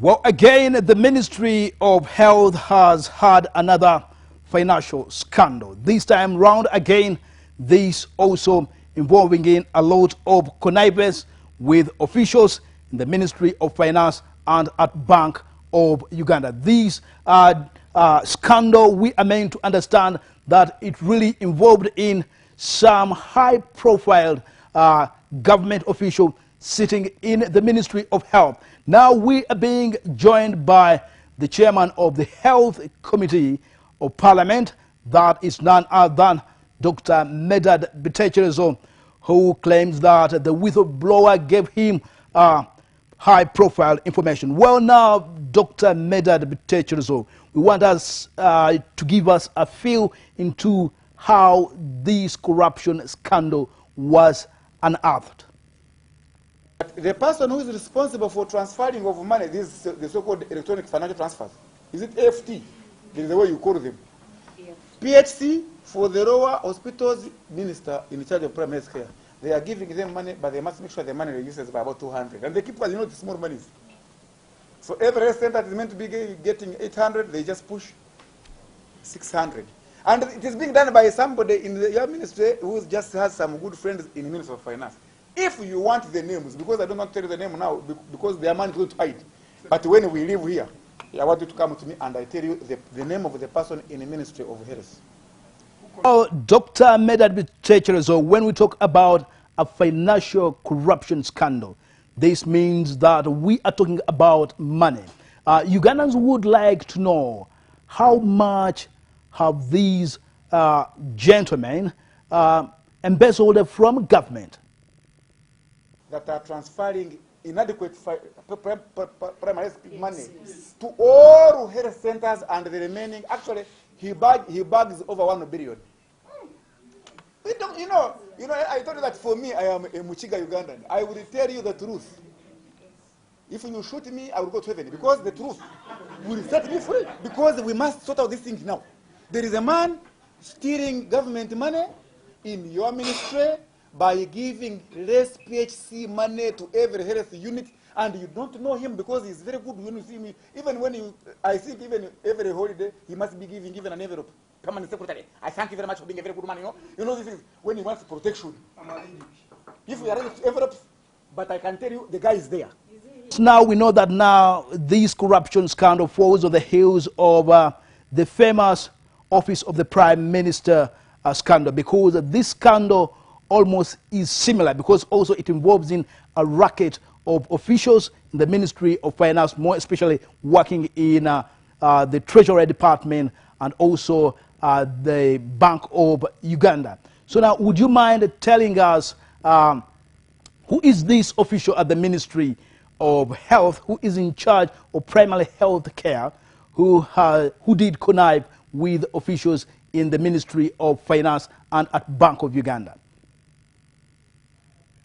Well, again, the Ministry of Health has had another financial scandal. This time round again, this also involving in a lot of connivance with officials in the Ministry of Finance and at Bank of Uganda. This scandal, we are meant to understand that it really involved in some high-profile government official sitting in the Ministry of Health. Now we are being joined by the chairman of the Health Committee of Parliament, that is none other than Dr. Medad Bitecherezo, who claims that the whistleblower gave him high-profile information. Well, now, Dr. Medad Bitecherezo, we want us to give us a feel into how this corruption scandal was unearthed. The person who is responsible for transferring of money, this the so-called electronic financial transfers, is it AFT? There is the way you call them. Yeah. PHC for the lower hospitals minister in charge of primary health care. They are giving them money, but they must make sure the money reduces by about 200. And they keep, you know, the small monies. So every health center is meant to be getting 800, they just push 600. And it is being done by somebody in your ministry who just has some good friends in the Ministry of Finance. If you want the names, because I don't want to tell you the name now, because they are money to hide. But when we live here, I want you to come to me and I tell you the name of the person in the Ministry of Health. Oh, Dr. Medad Bitecherezo, when we talk about a financial corruption scandal, this means that we are talking about money. Ugandans would like to know how much have these gentlemen embezzled from government? That are transferring inadequate primary money to all health centers and the remaining. Actually, he bags over 1 billion. We don't, you know, I told you that for me, I am a Muchiga Ugandan. I will tell you the truth. If you shoot me, I will go to heaven because the truth will set me free. Because we must sort out these things now. There is a man stealing government money in your ministry by giving less PHC money to every health unit, and you don't know him because he's very good when you see me. Even when I think even every holiday, he must be giving even an envelope. Permanent secretary, I thank you very much for being a very good man, You know this is when he wants protection. If we arrange envelopes, but I can tell you, the guy is there. Now we know that now this corruption scandal falls on the heels of the famous Office of the Prime Minister scandal, because this scandal almost is similar, because also it involves in a racket of officials in the Ministry of Finance, more especially working in the Treasury Department and also the Bank of Uganda. So now, would you mind telling us who is this official at the Ministry of Health, who is in charge of primary health care, who did connive with officials in the Ministry of Finance and at Bank of Uganda?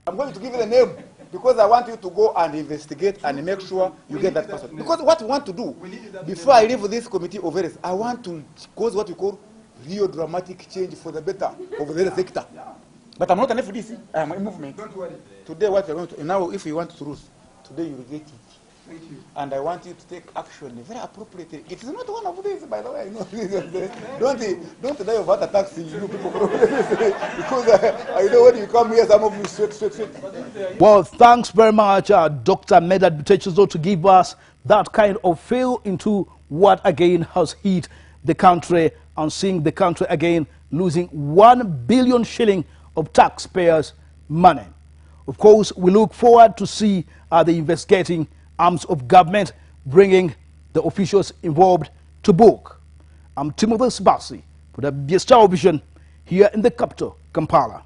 I'm going to give you the name because I want you to go and investigate and make sure you get that person. Because what we want to do, before I leave this committee of health, I want to cause what we call real dramatic change for the better of the health sector. But I'm not an FDC, I am a movement. Don't worry. Today what we're going to, now if you want to lose, today you will get it. Thank you. And I want you to take action very appropriately. It is not one of these, by the way. Don't die of heart attacks, you people. Because I know when you come here, some of you sweat. Well, thanks very much, Dr. Medad Bitecherezo, to give us that kind of feel into what again has hit the country and seeing the country again losing 1 billion shilling of taxpayers' money. Of course, we look forward to see the investigating arms of government bringing the officials involved to book. I'm Timothy Sibasi for the BSTAR Vision here in the capital, Kampala.